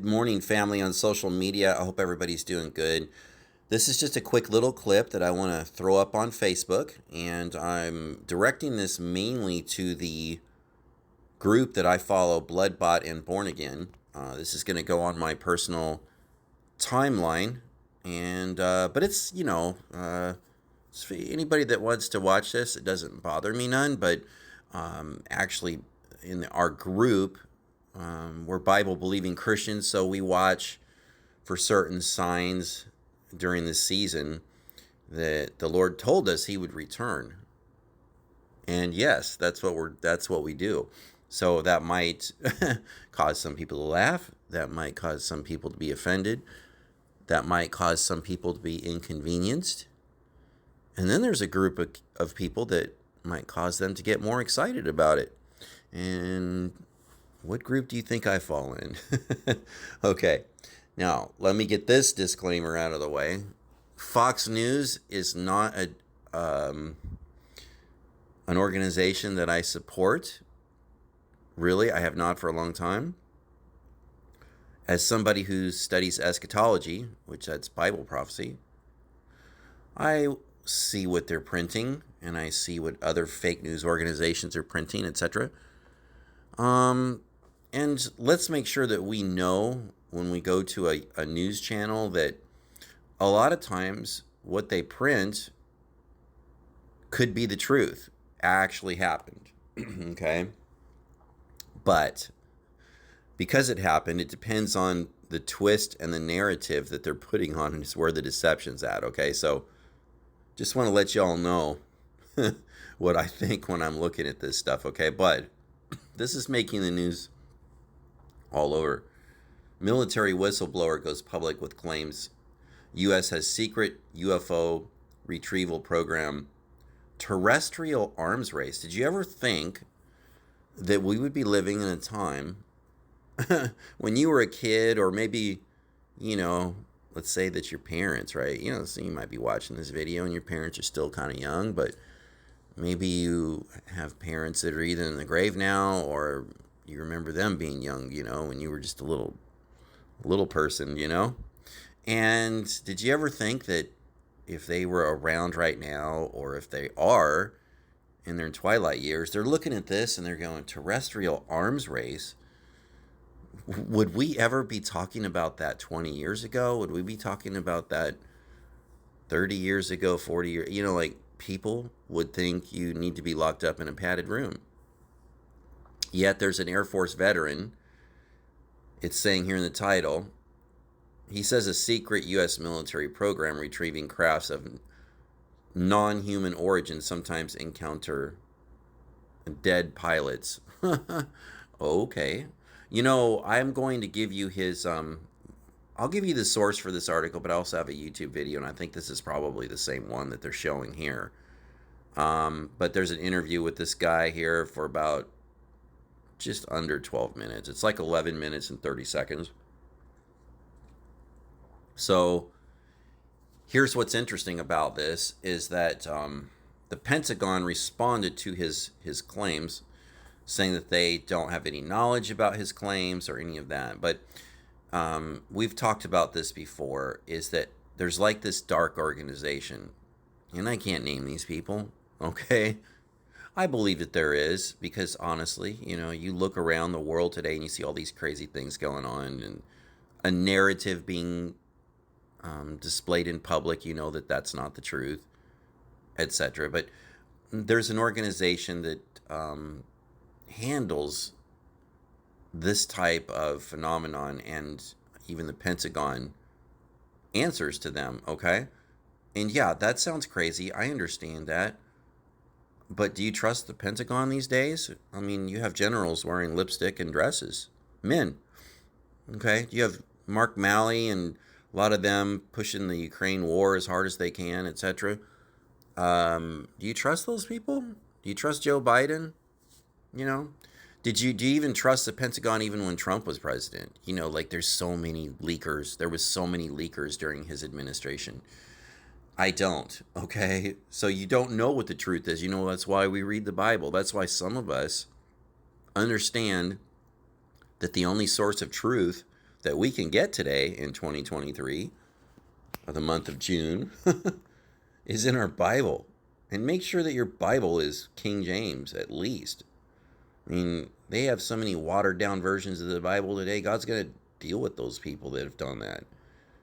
morning, family on social media. I hope everybody's doing good. This is just a quick little clip that I want to throw up on Facebook, and I'm directing this mainly to the group that I follow, Bloodbot and Born Again. This is going to go on my personal timeline, and but it's for anybody that wants to watch this. It doesn't bother me none, but actually, in our group, we're Bible believing Christians, so we watch for certain signs during this season that the Lord told us He would return. And yes, that's what we do. So that might cause some people to laugh. That might cause some people to be offended. That might cause some people to be inconvenienced. And then there's a group of people that might cause them to get more excited about it. And what group do you think I fall in? Okay, now let me get this disclaimer out of the way. Fox News is not an organization that I support. Really, I have not for a long time. As somebody who studies eschatology, which that's Bible prophecy, I see what they're printing, and I see what other fake news organizations are printing, etc. And let's make sure that we know when we go to a news channel that a lot of times what they print could be the truth, actually happened. Okay? But because it happened, it depends on the twist and the narrative that they're putting on, and it's where the deception's at. Okay? So just want to let y'all know what I think when I'm looking at this stuff. Okay? But this is making the news all over. Military whistleblower goes public with claims U.S. has secret UFO retrieval program. Terrestrial arms race. Did you ever think that we would be living in a time when you were a kid, or maybe, let's say that your parents, right? So you might be watching this video and your parents are still kind of young, but maybe you have parents that are either in the grave now, or you remember them being young, when you were just a little person, And did you ever think that if they were around right now, or if they are in their twilight years, they're looking at this and they're going, terrestrial arms race? Would we ever be talking about that 20 years ago? Would we be talking about that 30 years ago, 40 years? People would think you need to be locked up in a padded room. Yet there's an Air Force veteran. It's saying here in the title, he says a secret U.S. military program retrieving crafts of non-human origin sometimes encounter dead pilots. Okay. I'm going to give you his, I'll give you the source for this article, but I also have a YouTube video, and I think this is probably the same one that they're showing here. But there's an interview with this guy here for about just under 12 minutes. It's like 11 minutes and 30 seconds. So here's what's interesting about this is that the Pentagon responded to his claims, saying that they don't have any knowledge about his claims or any of that. But we've talked about this before, is that there's like this dark organization, and I can't name these people, okay? I believe that there is, because honestly, you look around the world today and you see all these crazy things going on, and a narrative being displayed in public, that that's not the truth, etc. But there's an organization that handles this type of phenomenon, and even the Pentagon answers to them, okay? And yeah, that sounds crazy. I understand that. But do you trust the Pentagon these days? I mean, you have generals wearing lipstick and dresses. Men. Okay? You have Mark Malley and a lot of them pushing the Ukraine war as hard as they can, etc. Do you trust those people? Do you trust Joe Biden? Do you even trust the Pentagon even when Trump was president? There's so many leakers. There was so many leakers during his administration. I don't, okay? So you don't know what the truth is. That's why we read the Bible. That's why some of us understand that the only source of truth that we can get today in 2023, or the month of June, is in our Bible. And make sure that your Bible is King James, at least. I mean, they have so many watered down versions of the Bible today. God's going to deal with those people that have done that,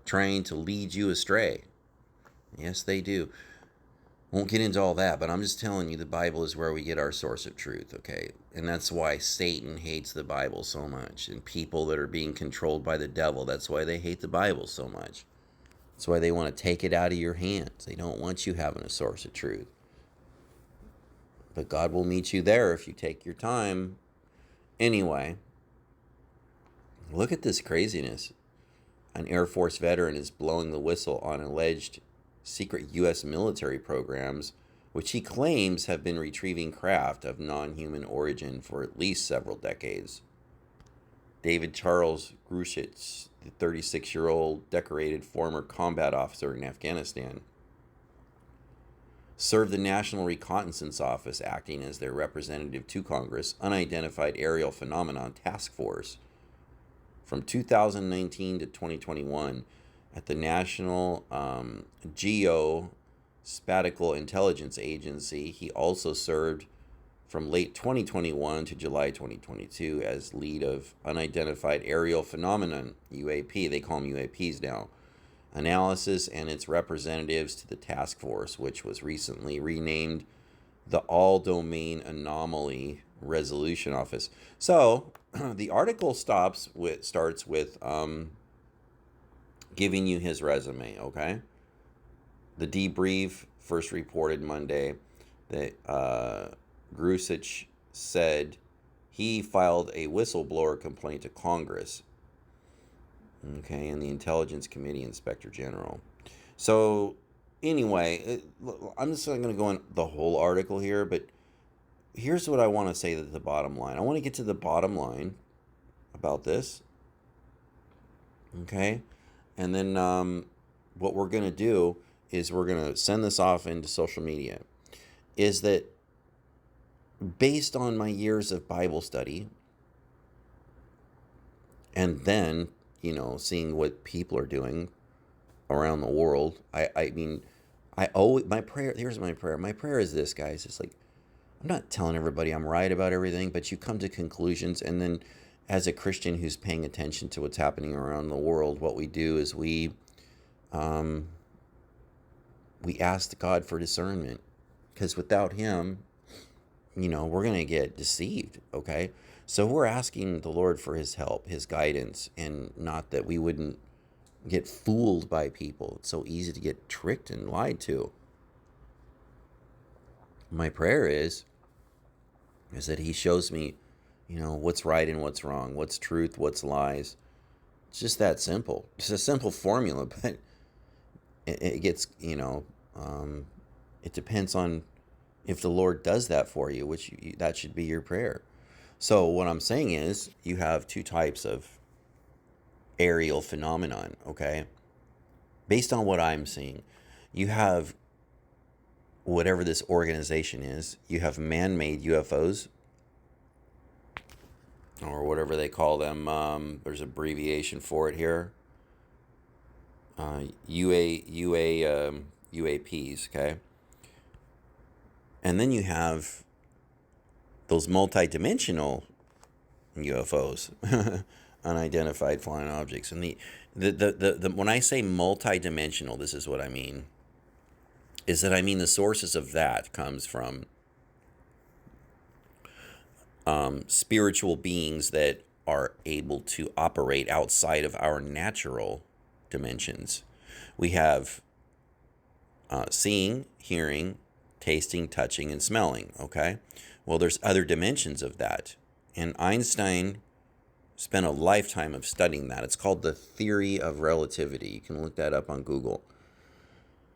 trying to lead you astray. Yes, they do. Won't get into all that, but I'm just telling you, the Bible is where we get our source of truth, okay? And that's why Satan hates the Bible so much. And people that are being controlled by the devil, that's why they hate the Bible so much. That's why they want to take it out of your hands. They don't want you having a source of truth. But God will meet you there if you take your time. Anyway, look at this craziness. An Air Force veteran is blowing the whistle on alleged secret U.S. military programs, which he claims have been retrieving craft of non-human origin for at least several decades. David Charles Grushitz, the 36-year-old decorated former combat officer in Afghanistan, served the National Reconnaissance Office, acting as their representative to Congress, Unidentified Aerial Phenomenon Task Force, from 2019 to 2021 at the National Geospatial Intelligence Agency. He also served from late 2021 to July 2022 as lead of Unidentified Aerial Phenomenon, UAP. They call them UAPs now. Analysis and its representatives to the task force, which was recently renamed the All-Domain Anomaly Resolution Office. So the article starts with giving you his resume, okay? The debrief first reported Monday that Grusich said he filed a whistleblower complaint to Congress, okay, and the Intelligence Committee Inspector General. So anyway, I'm just not going to go on the whole article here, but here's what I want to say at the bottom line. I want to get to the bottom line about this, okay? And then what we're going to do is we're going to send this off into social media. Is that based on my years of Bible study and then, seeing what people are doing around the world, I mean, I always, my prayer, here's my prayer. My prayer is this, guys. It's like, I'm not telling everybody I'm right about everything, but you come to conclusions, and then as a Christian who's paying attention to what's happening around the world, what we do is we ask God for discernment, because without him, we're going to get deceived, okay? So we're asking the Lord for his help, his guidance, and not that we wouldn't get fooled by people. It's so easy to get tricked and lied to. My prayer is that he shows me, what's right and what's wrong, what's truth, what's lies. It's just that simple. It's a simple formula, but it gets, it depends on if the Lord does that for you, which that should be your prayer. So what I'm saying is you have two types of aerial phenomenon, okay? Based on what I'm seeing, you have whatever this organization is, you have man-made UFOs, or whatever they call them. There's an abbreviation for it here. UAPs, okay? And then you have those multi-dimensional UFOs, unidentified flying objects. And the when I say multi-dimensional, this is what I mean. Is that I mean the sources of that comes from spiritual beings that are able to operate outside of our natural dimensions. We have seeing, hearing, tasting, touching, and smelling, okay? Well, there's other dimensions of that. And Einstein spent a lifetime of studying that. It's called the theory of relativity. You can look that up on Google.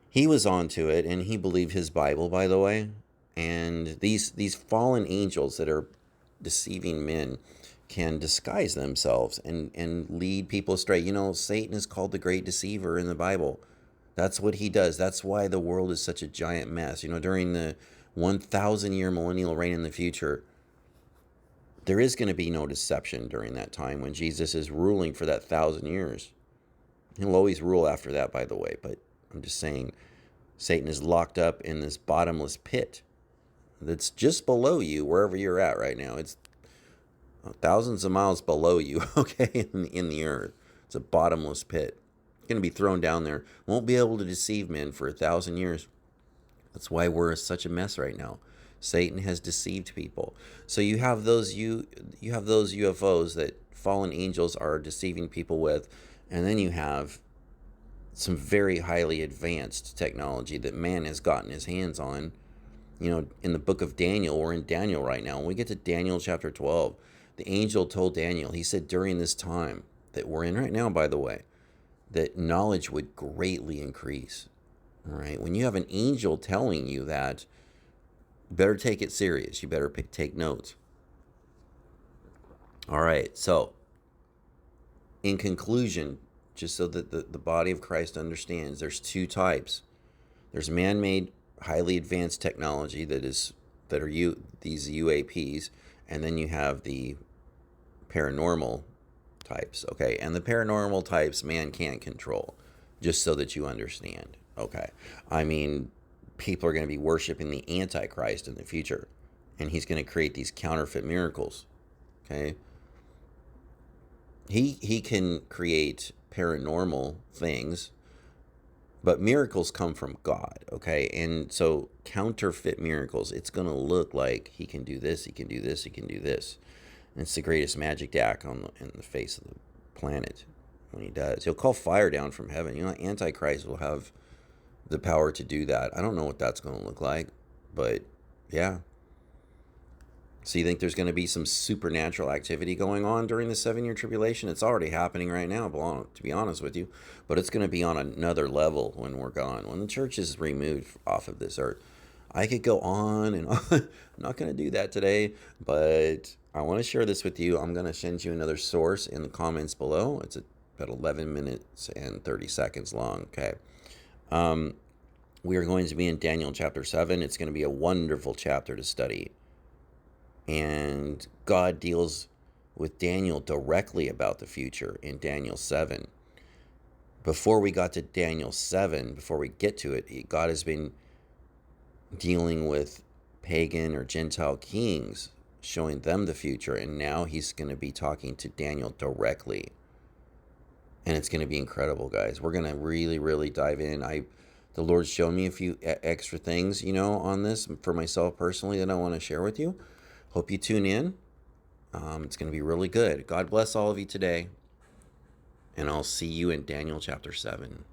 He was onto it, and he believed his Bible, by the way. And these fallen angels that are deceiving men can disguise themselves and lead people astray. Satan is called the great deceiver in the Bible. That's what he does. That's why the world is such a giant mess. During the 1,000-year millennial reign in the future, There is going to be no deception during that time when Jesus is ruling for that 1,000 years. He'll always rule after that, by the way, but I'm just saying Satan is locked up in this bottomless pit that's just below you, wherever you're at right now. It's thousands of miles below you, okay, in the earth. It's a bottomless pit. It's going to be thrown down there. Won't be able to deceive men for 1,000 years. That's why we're in such a mess right now. Satan has deceived people. So you have those UFOs that fallen angels are deceiving people with, and then you have some very highly advanced technology that man has gotten his hands on. You know, in the book of Daniel, we're in Daniel right now. When we get to Daniel chapter 12, the angel told Daniel, he said during this time that we're in right now, by the way, that knowledge would greatly increase. All right. When you have an angel telling you that, you better take it serious. You better take notes. All right. So, in conclusion, just so that the body of Christ understands, there's two types. There's man-made, highly advanced technology these UAPs, and then you have the paranormal types, okay? And the paranormal types man can't control, just so that you understand, okay? I mean, people are going to be worshiping the Antichrist in the future, and he's going to create these counterfeit miracles, okay? He can create paranormal things, but miracles come from God, okay? And so counterfeit miracles, it's going to look like he can do this, he can do this, he can do this. And it's the greatest magic act in the face of the planet when he does. He'll call fire down from heaven. You know, Antichrist will have the power to do that. I don't know what that's going to look like, but yeah. So you think there's going to be some supernatural activity going on during the 7-year tribulation? It's already happening right now, to be honest with you. But it's going to be on another level when we're gone, when the church is removed off of this earth. I could go on and on. I'm not going to do that today, but I want to share this with you. I'm going to send you another source in the comments below. It's about 11 minutes and 30 seconds long, okay? We are going to be in Daniel chapter 7. It's going to be a wonderful chapter to study. And God deals with Daniel directly about the future in Daniel 7. Before we got to Daniel 7, before we get to it, God has been dealing with pagan or Gentile kings, showing them the future. And now he's going to be talking to Daniel directly. And it's going to be incredible, guys. We're going to really, really dive in. The Lord's shown me a few extra things, on this for myself personally that I want to share with you. Hope you tune in. It's going to be really good. God bless all of you today. And I'll see you in Daniel chapter 7.